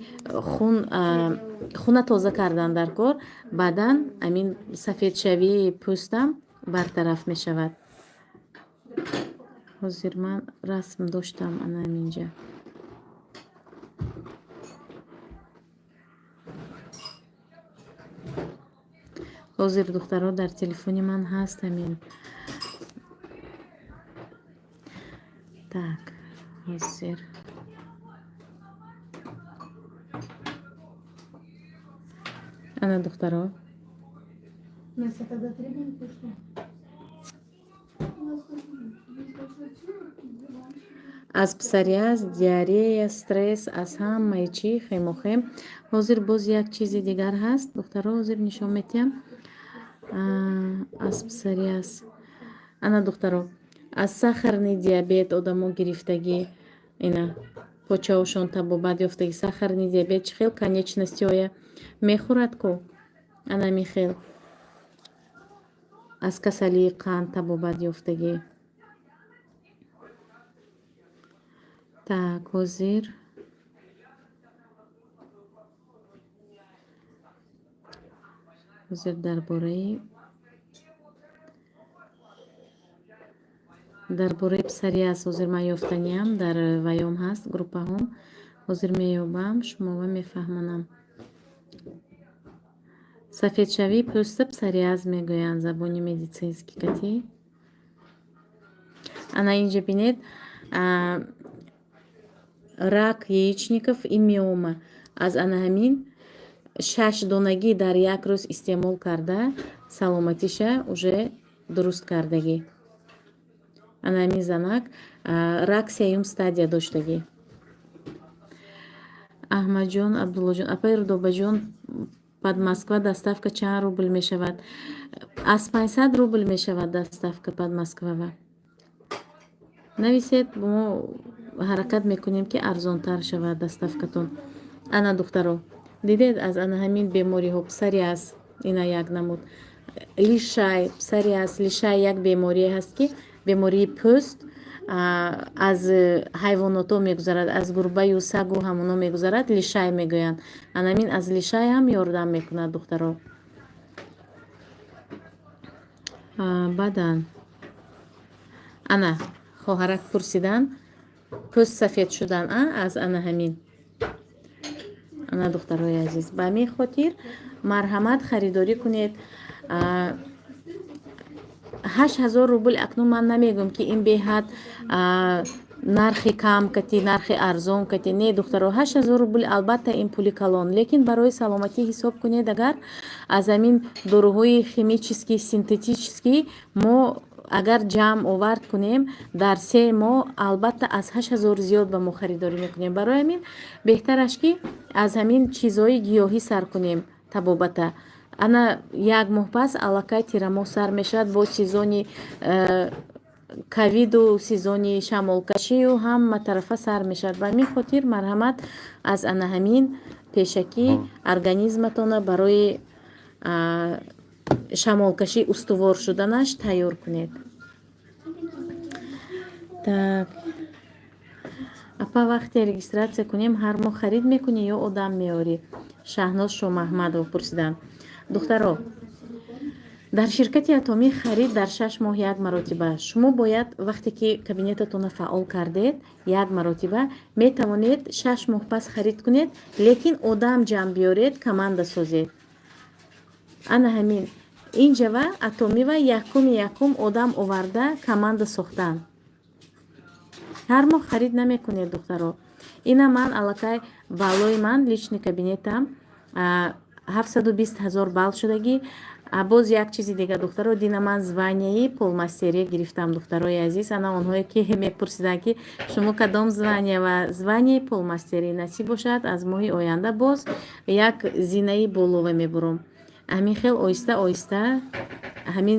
хуна тоза кардан дар кор, бадан амин сафедшавии пӯстам бартараф мешавад. Ҳозир ман расм доштам ана ҳаминҷа. ҳозир духтаро дар телефони ман ҳаст ҳамин. Так, ҳозир ана духтаро. аз псориаз, диарея, стресс, аз ҳамаи чӣ хемохем. ҳозир боз як чизи дигар ҳаст духтаро, ҳозир нишон метиҳам. Аз псориаз ана духтаро, аз сахарный диабет одамо гирифтагӣ, ина почаҳошон табобат ёфтагӣ, сахарный диабет чӣ хел конечностиҳоя мехӯрад ку? Ана михел аз касалии қанд табобат ёфтагӣ. Так, ҳозир дарбораи псориаз ҳозир ман ёфтаниам, дар ваём ҳаст группаҳом. ҳозир меёбам, шумова мефаҳмонам. Сафедшавии пӯста псориаз мегӯянд забони медицински катӣ. Ана инҷа бинед, рак яичников и миома. Аз ана ҳамин 6 донагӣ дар як рӯз истеъмол карда саломатиша уже дуруст кардагӣ. Ана ҳамин занак рак 3 стадия доштагӣ. Аҳмадҷон, Абдуллоҷон, апаи Рудобаҷон, пад Москва доставка чанд рубл мешавад? Аз 500 рубл мешавад доставка пад Москвава. нависед, мо ҳаракат мекунем ки арзонтар шавад доставкатон. Ана духтаро, дидед аз ана ҳамин бемориҳо псориаз, ина як намуд. Лишай, псориаз, лишай як беморие ҳаст ки бемории пӯст аз ҳайвонотҳо мегузарад, аз гурбаю сагу ҳамоно мегузарад, лишай мегӯянд. Ана ҳамин аз лишай ҳам ёрдам мекунад духтаро. баъдан ана хоҳарак пурсидан пӯст сафед шудан аз ана ҳамин ана духтарои азиз ба ҳамин хотир марҳамат харидорӣ кунед. 8000 рубл акнун ман намегӯям ки ин беҳад нархи кам кати нархи арзон кати не духтаро 8000 рубл албатта ин пули калон, лекин барои саломатӣ ҳисоб кунед агар аз ҳамин доруҳои химически синтетически мо агар ҷамъ овард кунем дар 3 моҳ албатта аз 8000 зиёд ба мо харидорӣ мекунем. Барои ҳамин беҳтараш ки аз ҳамин чизҳои гиёҳӣ сар кунем табобата. ана як моҳ пас аллакай тирамоҳ сар мешавад бо сезони ковиду сезони шамолкашию ҳама тарафа сар мешавад. ба ҳамин хотир марҳамат аз ана ҳамин пешакӣ организматона барои шамолкашӣ устувор шуданаш тайёр кунед. Так апа вақте регистратсия кунем ҳар моҳ харид мекунӣ ё одам меорӣ? Шаҳноз Шомаҳмадов пурсидан. духтаро дар ширкати атомӣ харид дар 6 моҳ як маротиба. Шумо бояд вақте ки кабинетатона фаъол кардед як маротиба метавонед 6 моҳ пас харид кунед, лекин одам ҷамъ биёред, команда созед. ана ҳамин инҷава атомива якум одам оварда команда сохтан. ҳар моҳ харид намекунед духтаро. ина ман аллакай баллои ман личный кабинетам 720 000 балл шудагӣ. боз як чизи дига духтаро дина ман званияи полмастерия гирифтам духтарои азиз. ана онҳое ки мепурсидан ки шумо кадом звания ва званияи полмастерӣ насиб бошад аз моҳи оянда боз як зинаи болова мебурам. ҳамин хел оҳиста оҳиста ҳамин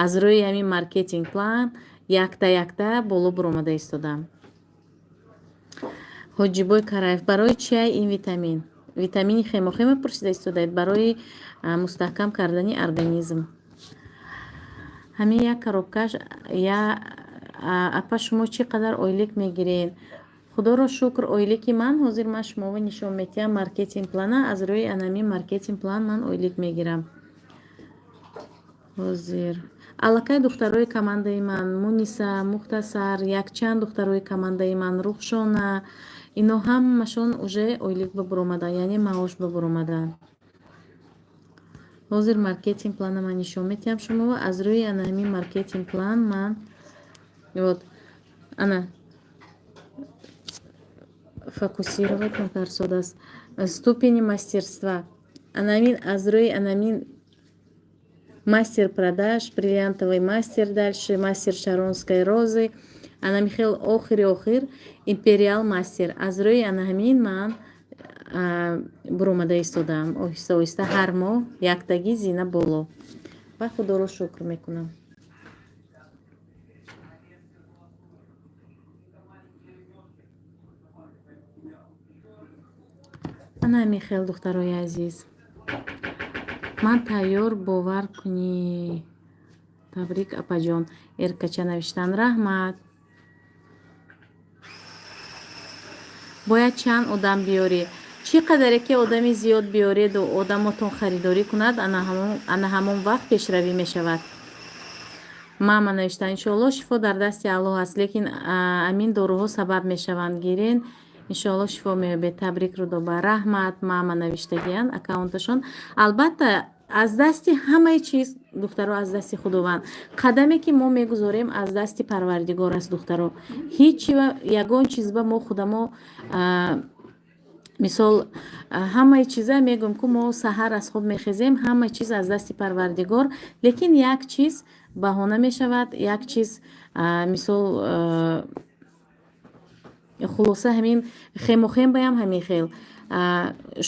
аз рӯи ҳамин маркетинг план якта боло буромада истодам. ҳоҷибой Караев барои чия ин витамини хемохема пурсида истодаед барои мустаҳкам кардани организм. ҳамин як коробкаш апа шумо чӣ қадар ойлик мегиред? худоро шукр ойлики ман ҳозир ман шуморо нишон метиҳам маркетинг плана аз рӯи анами маркетинг план ман ойлик мегирам. ҳозир аллакай духтарои командаи ман Муниса, Мухтасар, якчанд духтарои командаи ман Рухшона ино ҳамашон уже ойлик ба буромадан, яъне маош ба буромадан. ҳозир маркетинг плана ман нишон метиҳам шуморо аз рӯи ана ҳамин маркетинг план ман ана фокусировать на персонас ступени мастерства анамин аз рӯи анамин мастер продаж, бриллиантовый мастер, дальше мастер Шаронской розы, анами хел охир империал мастер. Аз рӯи ана ҳамин ман буромада истодам. Оҳиста оҳиста ҳар моҳ яктаги зина боло. Ва худоро шукр мекунам. ана ҳамин хел духтарои азиз. ман тайёр бовар кунӣ. Табрик апаҷон. Эркача навиштан раҳмат. бояд чанд одам биёрӣ? чӣ қадаре ки одами зиёд биёреду одамотон харидорӣ кунад ана ҳамон вақт пешравӣ мешавад. мама навиштан иншоалло шифо дар дасти Аллоҳ аст, лекин амин доруҳо сабаб мешаванд гирен иншоалло шифо меёбед. Табрик рудоба раҳмат мама навиштагиян аккаунташон. Албатта аз дасти ҳамаи чиз духтаро аз дасти худованд. қадаме ки мо мегузорем аз дасти парвардигор аст духтаро. ҳеҷ ягон чизба мо худамо мисол ҳамаи чиза мегӯем ки мо саҳар аз хоб мехезем ҳамаи чиз аз дасти парвардигор, лекин як чиз баҳона мешавад, як чиз мисол хулоса ҳамин хемохем баям ҳамин хел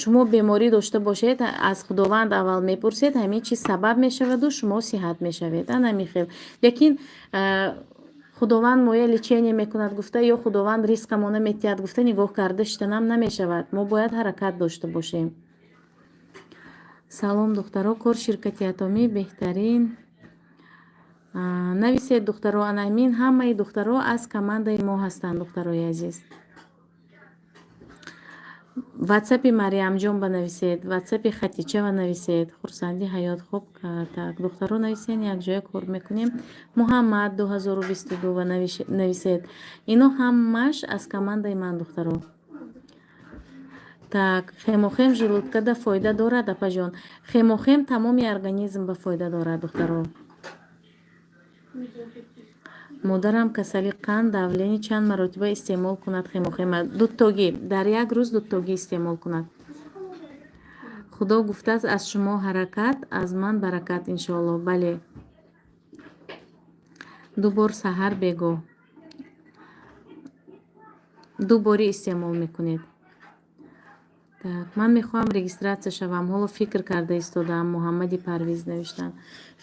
шумо беморӣ дошта бошед аз худованд аввал мепурсед ҳамин чиз сабаб мешаваду шумо сиҳат мешавед ан ҳамин хел. лекин худованд моя лечение мекунад гуфта ё худованд ризқамона метиҳад гуфта нигоҳ карда шиданам намешавад. мо бояд ҳаракат дошта бошем. салом духтаро, кор ширкати атомӣ беҳтарин нависед духтаро. ана ҳамин ҳамаи духтаро аз командаи мо ҳастанд духтарои азиз. ватсапи Мариамҷон банависед, ватсапи Хатича нависед. Хурсанди ҳаёт хуб кард. Так, духтаро нависен, якҷоя кор мекунем. Муҳаммад 2022 нависед. Ино ҳамаш аз командаи ман духтаро. Так, хемохем желудкада фоида дорад апаҷон. Хемохем тамоми организм ба фоида дорад духтаро. модарам касали қанд, давлени чанд маротиба истеъмол кунад хемохема. Дуттогӣ дар як рӯз дуттогӣ истеъмол кунад. худо гуфтааст аз шумо ҳаракат, аз ман баракат иншоалло. Бале, ду бор саҳар бегоҳ, ду борӣ истеъмол мекунед. Так, ман мехоҳам регистратсия шавам. Ҳоло фикр карда истодаам. Муҳаммади Парвиз навиштанд.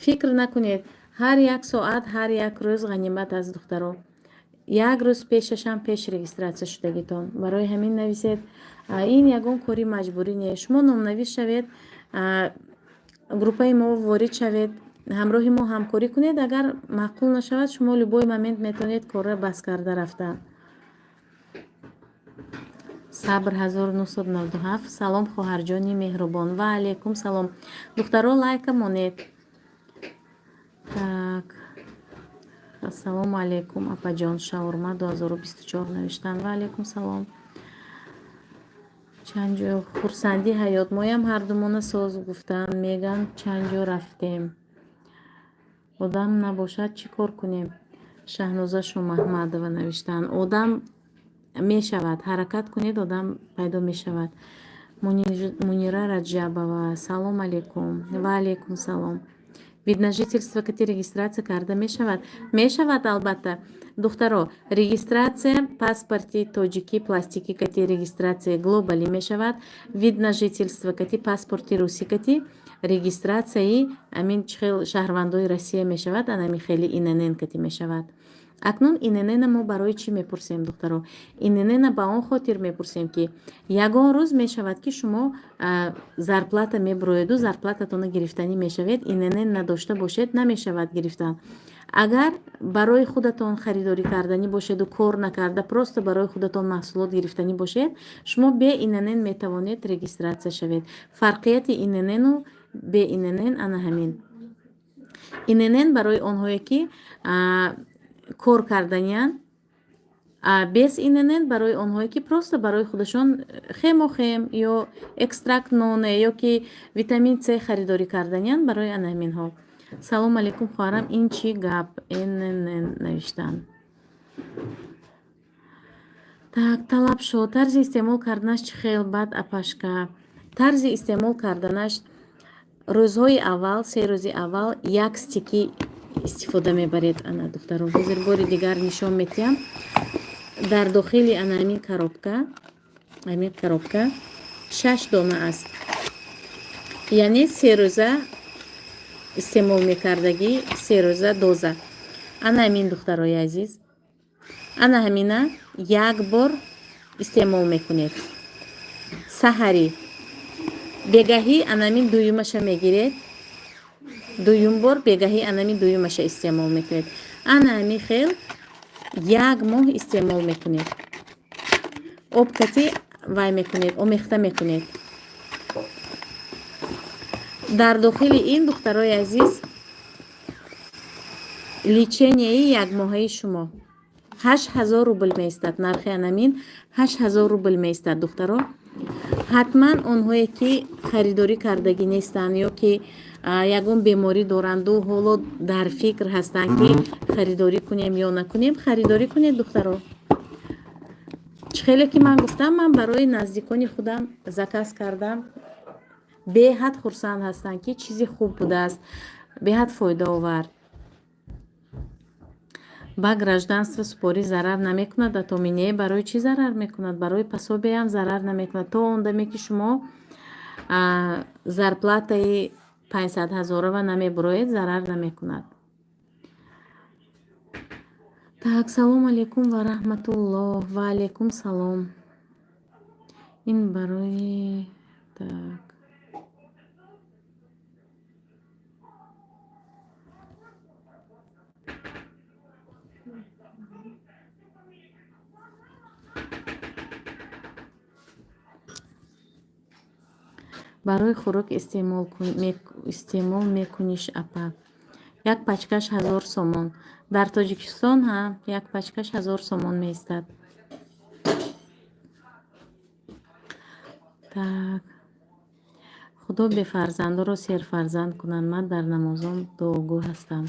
Фикр накунед. ҳар як соат, ҳар як рӯз ғанимат аст духтаро. як рӯз пешашам пеш регистратсия шудагитон. Барои ҳамин нависед. Ин ягон кори маҷбурӣ нест. Шумо номнавис шавед, группаи мо ворид шавед, ҳамроҳи мо ҳамкорӣ кунед. Агар маъқул нашавад, шумо любой момент метавонед корра бас карда рафта. Сабр 1997. Салом хоҳарҷони меҳрубон. Ва алайкум салом. Духтаро лайка монед. Так. Ассалому алайкум апаҷон. Шаурма 2024 навиштан. Ва алайкум салом. чанд ҷо хурсанди ҳаёт. Моям ҳардумона соз гуфтам. Меган чанд ҷо рафтем. Одам набошад чӣ кор кунем? Шаҳноза Шомаҳмадова навиштан. Одам мешавад, ҳаракат кунед, одам пайдо мешавад. Мунира Раҷабова. Салом алейкум. Ва алейкум салом. Вид на жительство кати регистратсия карда мешавад? Мешавад албатта. Духтаро, регистратсия паспорти тоҷикӣ пластикӣ кати регистратсия глобалӣ мешавад. Вид на жительство кати паспорти русӣ кати регистратсияи амин чихел шаҳрвандои Россия мешавад. Анами хели иннн кати мешавад. акнун иннн мо барои чӣ мепурсем духтаро? Иннн ба он хотир мепурсем ки ягон рӯз мешавад ки шумо зарплата мебуроеду, зарплататона гирифтанӣ мешавед. Иннн надошта бошед, намешавад гирифтан. агар барои худатон харидорӣ карданӣ бошеду кор накарда, просто барои худатон маҳсулот гирифтанӣ бошед, шумо бе иннн метавонед регистратсия шавед. Фарқияти иннну бе иннн ана ҳамин. Иннн барои онҳое ки кор карданиянд, без иннн барои онҳое ки просто барои худашон хемохем ё экстракт ноне ё ки витамин С харидорӣ карданиянд, барои ана ҳаминҳо. Салом алейкум хоҳарам, ин чӣ гап? Иннн навиштан. Так, талаб шо. Тарзи истеъмол карданаш чӣ хел бад апашка. Тарзи истеъмол карданаш рӯзҳои аввал, 3 рӯзи аввал як стики истифода мебаред. Ана духтаро ҳозир бори дигар нишон метиҳам. Дар дохили ана ҳамин коробка 6 дона аст. Яъне 3 рӯза истеъмол мекардагӣ, 3 рӯза доза. Ана ҳамин духтарои азиз. Ана ҳамина як бор истеъмол мекунед. Саҳарӣ бегаҳӣ анамин дуюмаша мегиред. Дуюм бор бегаҳӣ анамин дуюмаша истеъмол мекунед. Ана ҳамин хел як моҳ истеъмол мекунед. Обкати вай мекунед, омехта мекунед. дар дохили ин духтарои азиз леченияи якмоҳаи шумо 8000 рубл меистад. Нархи анамин 8000 рубл меистад духтаро. ҳатман онҳое ки харидорӣ кардагӣ нестанд ё ки ягон беморӣ доранду ҳоло дар фикр ҳастанд ки харидорӣ кунем ё накунем, харидорӣ кунед духтаро. чихеле ки ман гуфтам, ман барои наздикони худам заказ кардам. беҳад хурсанд ҳастанд ки чизи хуб будааст, беҳад фоидаовар. ба гражданство супорӣ зарар намекунад. Атомине барои чӣ зарар мекунад? Барои пособиям зарар намекунад. То он даме ки шумо зарплатаи 500 000 намебуроед, зарар намекунад. Так, салом алейкум ва раҳматуллоҳ. Ва алейкум салом. Ин барои так барои хӯрок истеъмол мекуниш апа. Як пачкаш 1000 сомон. Дар Тоҷикистон як пачкаш 1000 сомон меистад. Так. худо бефарзандоро серфарзанд кунад. Ман дар намозон дуогӯ ҳастам.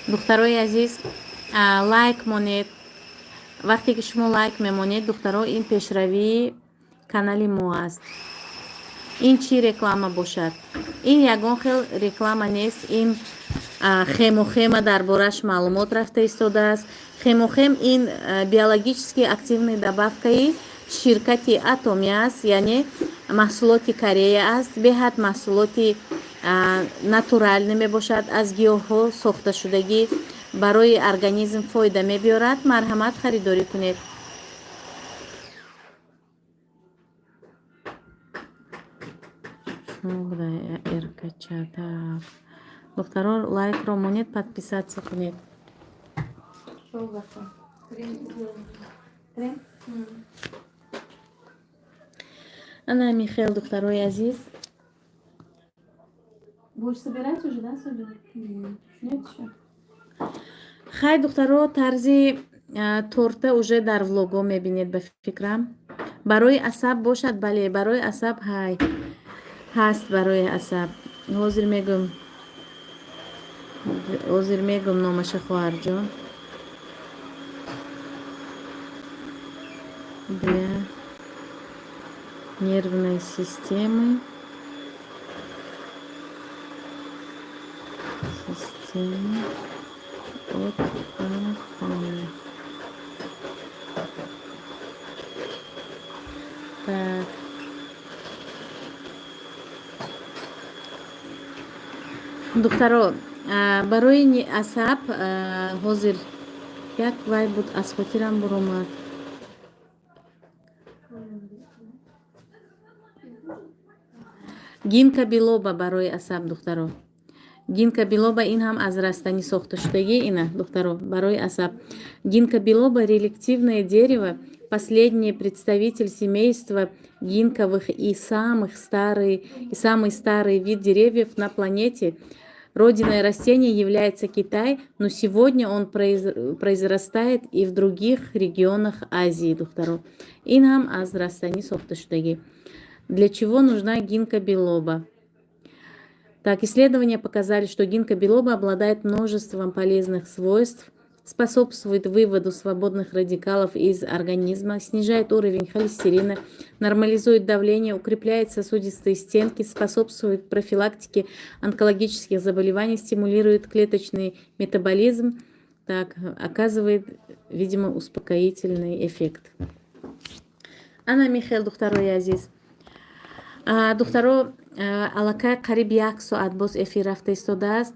духтарои азиз, лайк монед. вақте ки шумо лайк мемонед, духтаро, ин пешравии канали мо аст. ин чӣ реклама бошад? ин ягон хел реклама нест. ин хемохема дар бораш маълумот рафта истодааст. хемохем ин биологически активни добавкаи ширкати Атоми аст, яъне маҳсулоти Корея аст. беҳад маҳсулоти натуралӣ мебошад, аз гиёҳҳо сохта шудагӣ, барои организм фоида мебиёрад. марҳамат, харидорӣ кунед. духтаро, лайкро монед, подписатсия кунед. ана Михаил, духтарои азиз. Больше собирать уже, да, сегодня? Нет еще? Хай, духтаро, тарзи торта уже дар влого мебинед ба фикрам. барои асаб бошад, бале, барои асаб ҳай ҳаст, барои асаб. ҳозир мегум номаша, хоҳарҷон. для нервной системы от Ахмед. Так. духтаро, барои асаб ҳозир як вай буд, аз хотирам буромад. гинка билоба барои асаб, духтаро. гинка билоба, ин ҳам аз растанӣ сохта шудагӣ. ина, духтаро, барои асаб. гинка билоба — реликтивное дерево, последний представитель семейства гинковых и самый старый вид деревьев на планете. Родиной растения является Китай, но сегодня он произрастает и в других регионах Азии, духтаро. ин ҳам аз растанӣ сохта шудагӣ. Для чего нужна гинка билоба? Так, исследования показали, что гинка билоба обладает множеством полезных свойств, способствует выводу свободных радикалов из организма, снижает уровень холестерина, нормализует давление, укрепляет сосудистые стенки, способствует профилактике онкологических заболеваний, стимулирует клеточный метаболизм, так, оказывает, видимо, успокоительный эффект. ана Михаил, духтарои азиз. духтаро, аллакай қариб 1 соат боз эфир рафта истодааст.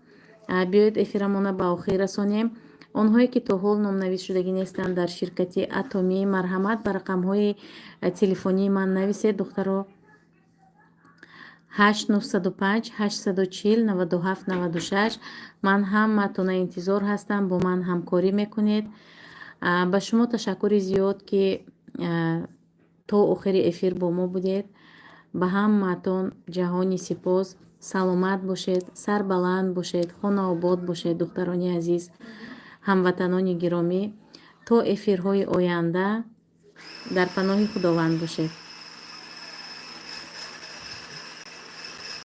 биёед эфирамона ба охир расонем. онҳое ки то ҳол номнавис шудагӣ нестанд дар ширкати Атоми, марҳамат, ба рақамҳои телефонии ман нависед, духтаро. 8905 840 97 96. ман ҳаматона интизор ҳастам, бо ман ҳамкорӣ мекунед. ба шумо ташаккури зиёд, ки то охири эфир бо мо будед. ба ҳаматон ҷаҳони сипос. саломат бошед, сарбаланд бошед, хонаобод бошед, духтарони азиз, ҳамватанони гиромӣ. то эфирҳои оянда дар паноҳи худованд бошед.